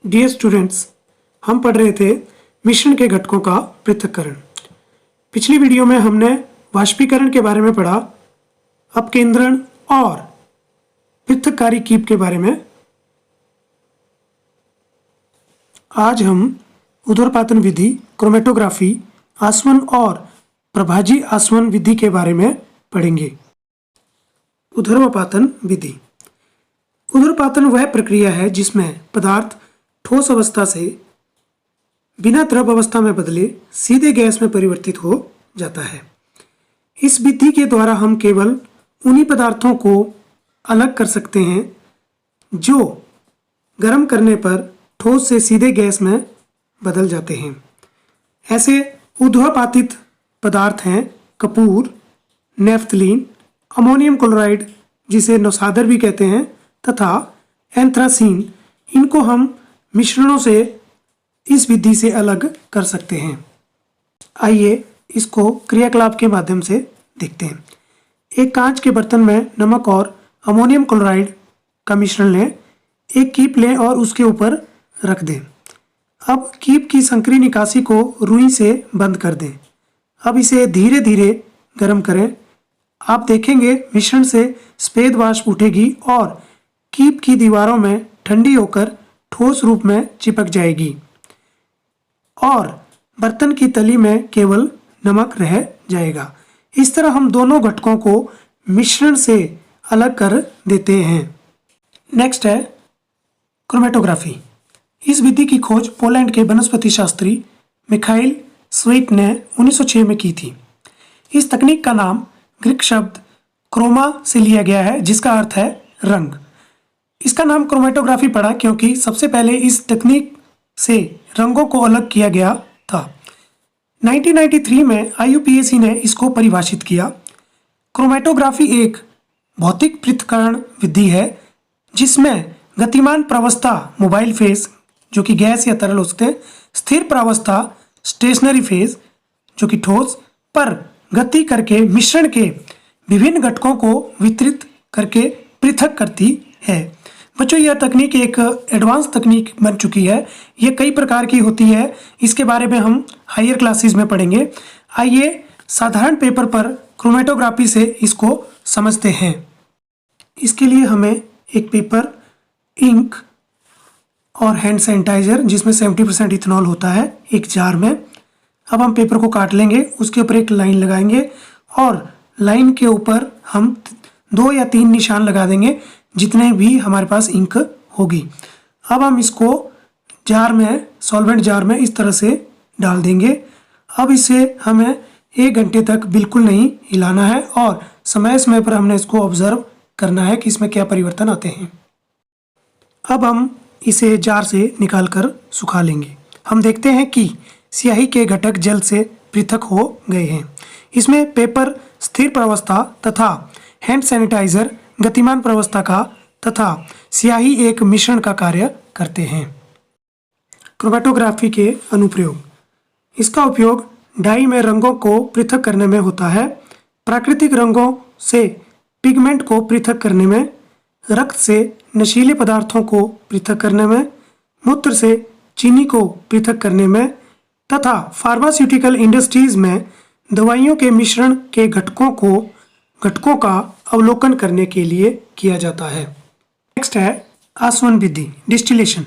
Dear students, हम पढ़ रहे थे मिश्रण के घटकों का पृथक्करण। पिछली वीडियो में हमने वाष्पीकरण के बारे में पढ़ा, अपकेंद्रण और पृथक्कारी कीप के बारे में। आज हम ऊर्ध्वपातन विधि, क्रोमेटोग्राफी, आसवन और प्रभाजी आसवन विधि के बारे में पढ़ेंगे। ऊर्ध्वपातन विधि। ऊर्ध्वपातन वह प्रक्रिया है जिसमें पदार्थ ठोस अवस्था से बिना द्रव अवस्था में बदले सीधे गैस में परिवर्तित हो जाता है। इस विधि के द्वारा हम केवल उन्हीं पदार्थों को अलग कर सकते हैं जो गर्म करने पर ठोस से सीधे गैस में बदल जाते हैं। ऐसे ऊर्ध्वपातित पदार्थ हैं कपूर, नेफ्थलीन, अमोनियम क्लोराइड जिसे नौसादर भी कहते हैं तथा एंथ्रासीन। इनको हम मिश्रणों से इस विधि से अलग कर सकते हैं। आइए इसको क्रियाकलाप के माध्यम से देखते हैं। एक कांच के बर्तन में नमक और अमोनियम क्लोराइड का मिश्रण लें। एक कीप लें और उसके ऊपर रख दें। अब कीप की संक्रिय निकासी को रुई से बंद कर दें। अब इसे धीरे धीरे गर्म करें। आप देखेंगे मिश्रण से सफेद वाष्प उठेगी और कीप की दीवारों में ठंडी होकर ठोस रूप में चिपक जाएगी और बर्तन की तली में केवल नमक रह जाएगा। इस तरह हम दोनों घटकों को मिश्रण से अलग कर देते हैं। नेक्स्ट है क्रोमेटोग्राफी। इस विधि की खोज पोलैंड के वनस्पति शास्त्री मिखाइल स्वीट ने 1906 में की थी। इस तकनीक का नाम ग्रीक शब्द क्रोमा से लिया गया है जिसका अर्थ है रंग। इसका नाम क्रोमेटोग्राफी पड़ा क्योंकि सबसे पहले इस तकनीक से रंगों को अलग किया गया था। 1993 में IUPAC ने इसको परिभाषित किया। क्रोमेटोग्राफी एक भौतिक पृथक्करण विधि है जिसमें गतिमान प्रावस्था मोबाइल फेज जो कि गैस या तरल हो सकते हैं, स्थिर प्रावस्था स्टेशनरी फेज जो कि ठोस पर गति करके मिश्रण के विभिन्न घटकों को वितरित करके पृथक करती है। बच्चों, यह तकनीक एक एडवांस तकनीक बन चुकी है। ये कई प्रकार की होती है, इसके बारे में हम हायर क्लासेस में पढ़ेंगे। आइए साधारण पेपर पर क्रोमेटोग्राफी से इसको समझते हैं। इसके लिए हमें एक पेपर, इंक और हैंड सैनिटाइजर जिसमें 70% इथेनॉल होता है एक जार में। अब हम पेपर को काट लेंगे, उसके ऊपर एक लाइन लगाएंगे और लाइन के ऊपर हम 2 या 3 निशान लगा देंगे जितने भी हमारे पास इंक होगी। अब हम इसको जार में, सॉल्वेंट जार में इस तरह से डाल देंगे। अब इसे हमें 1 घंटे तक बिल्कुल नहीं हिलाना है और समय समय पर हमने इसको ऑब्जर्व करना है कि इसमें क्या परिवर्तन आते हैं। अब हम इसे जार से निकाल कर सुखा लेंगे। हम देखते हैं कि स्याही के घटक जल से पृथक हो गए हैं। इसमें पेपर स्थिर प्रावस्था तथा हैंड सैनिटाइजर गतिमान प्रावस्था का तथा स्याही एक मिश्रण का कार्य करते हैं। क्रोमेटोग्राफी के अनुप्रयोग। इसका उपयोग डाई में रंगों को पृथक करने में होता है, प्राकृतिक रंगों से पिगमेंट को पृथक करने में, रक्त से नशीले पदार्थों को पृथक करने में, मूत्र से चीनी को पृथक करने में तथा फार्मास्यूटिकल इंडस्ट्रीज में दवाइयों के मिश्रण के घटकों का अवलोकन करने के लिए किया जाता है। नेक्स्ट है आसवन विधि, डिस्टिलेशन।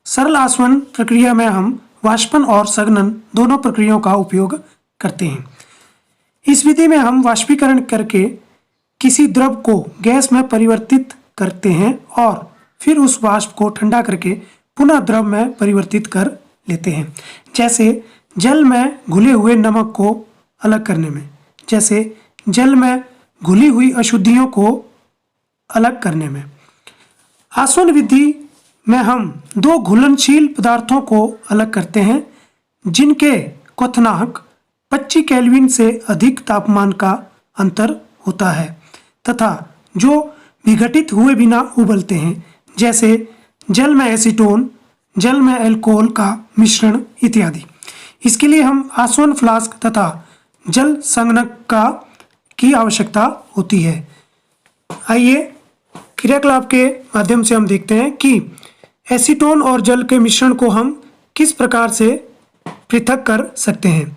सरल आसवन प्रक्रिया में हम वाष्पन और संघनन दोनों प्रक्रियाओं का उपयोग करते हैं। इस विधि में हम वाष्पीकरण करके किसी द्रव को गैस में परिवर्तित करते हैं और फिर उस वाष्प को ठंडा करके पुनः द्रव में परिवर्तित कर लेते हैं। जैसे जल में घुले हुए नमक को अलग करने में, जैसे जल में घुली हुई अशुद्धियों को अलग करने में। आसवन विधि में हम 2 घुलनशील पदार्थों को अलग करते हैं जिनके क्वथनांक 25 केल्विन से अधिक तापमान का अंतर होता है तथा जो विघटित हुए बिना उबलते हैं, जैसे जल में एसीटोन, जल में अल्कोहल का मिश्रण इत्यादि। इसके लिए हम आसवन फ्लास्क तथा जल संघनक की आवश्यकता होती है। आइए क्रियाकलाप के माध्यम से हम देखते हैं कि एसीटोन और जल के मिश्रण को हम किस प्रकार से पृथक कर सकते हैं?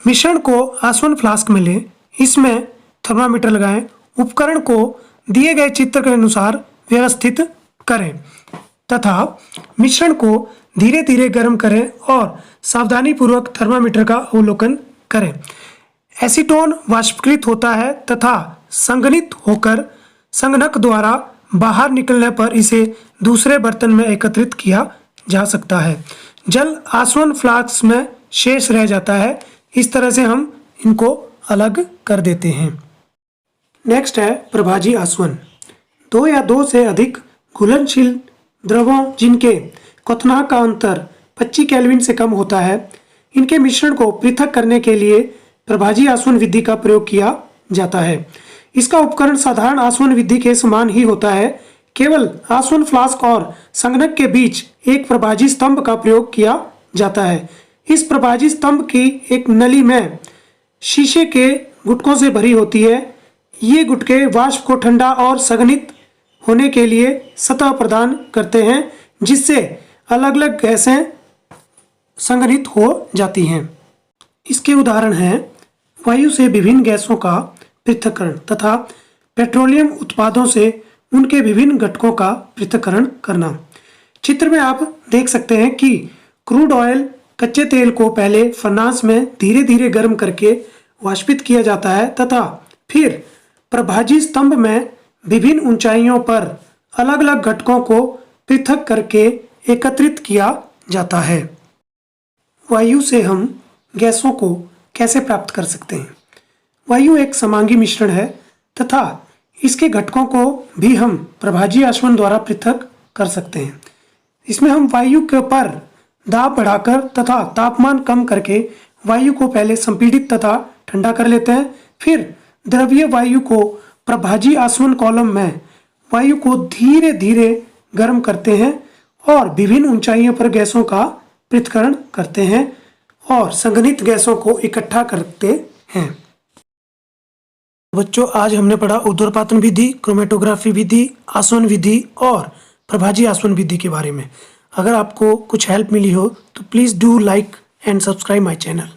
मिश्रण को आसवन फ्लास्क में लें, इसमें थर्मामीटर लगाएं, उपकरण को दिए गए चित्र के अनुसार व्यवस्थित करें तथा मिश्रण को धीरे धीरे गर्म करें और सावधानीपूर्वक थर्मामीटर का अवलोकन करें। एसीटोन वाष्पीकृत होता है तथा संघनित होकर संगणक द्वारा बाहर निकलने पर इसे दूसरे बर्तन में एकत्रित किया जा सकता है। जल आसवन फ्लास्क में शेष रह जाता है। इस तरह से हम इनको अलग कर देते हैं। नेक्स्ट है प्रभाजी आसवन। 2 या 2 से अधिक घुलनशील द्रवों जिनके क्वथनांक का अंतर 25 केल्विन से कम होता है, इनके मिश्रण को पृथक करने के लिए प्रभाजी आसवन विधि का प्रयोग किया जाता है। इसका उपकरण साधारण आसवन विधि के समान ही होता है, केवल आसवन फ्लास्क और संगणक के बीच एक प्रभाजी स्तंभ का प्रयोग किया जाता है। इस प्रभाजी स्तंभ की एक नली में शीशे के गुटकों से भरी होती है। ये गुटके वाष्प को ठंडा और संघनित होने के लिए सतह प्रदान करते हैं, जिससे अलग अलग गैसें संघनित हो जाती हैं। इसके उदाहरण हैं वायु से विभिन्न गैसों का पृथक्करण तथा पेट्रोलियम उत्पादों से उनके विभिन्न घटकों का पृथक्करण करना। चित्र में आप देख सकते हैं कि क्रूड ऑयल कच्चे तेल को पहले फर्नास में धीरे धीरे गर्म करके वाष्पित किया जाता है तथा फिर प्रभाजी स्तंभ में विभिन्न ऊंचाइयों पर अलग अलग घटकों को पृथक करके एकत्रित किया जाता है। वायु से हम गैसों को कैसे प्राप्त कर सकते हैं? वायु एक समांगी मिश्रण है तथा इसके घटकों को भी हम प्रभाजी आसवन द्वारा पृथक कर सकते हैं। इसमें हम वायु के पर दाब बढ़ाकर तथा तापमान कम करके वायु को पहले संपीड़ित तथा ठंडा कर लेते हैं, फिर द्रवीय वायु को प्रभाजी आसवन कॉलम में वायु को धीरे धीरे गर्म करते हैं और विभिन्न ऊंचाइयों पर गैसों का पृथक्करण करते हैं और संघनित गैसों को इकट्ठा करते हैं। बच्चों, आज हमने पढ़ा ऊर्ध्वपातन विधि, क्रोमेटोग्राफी विधि, आसवन विधि और प्रभाजी आसवन विधि के बारे में। अगर आपको कुछ हेल्प मिली हो तो please do like and subscribe my channel.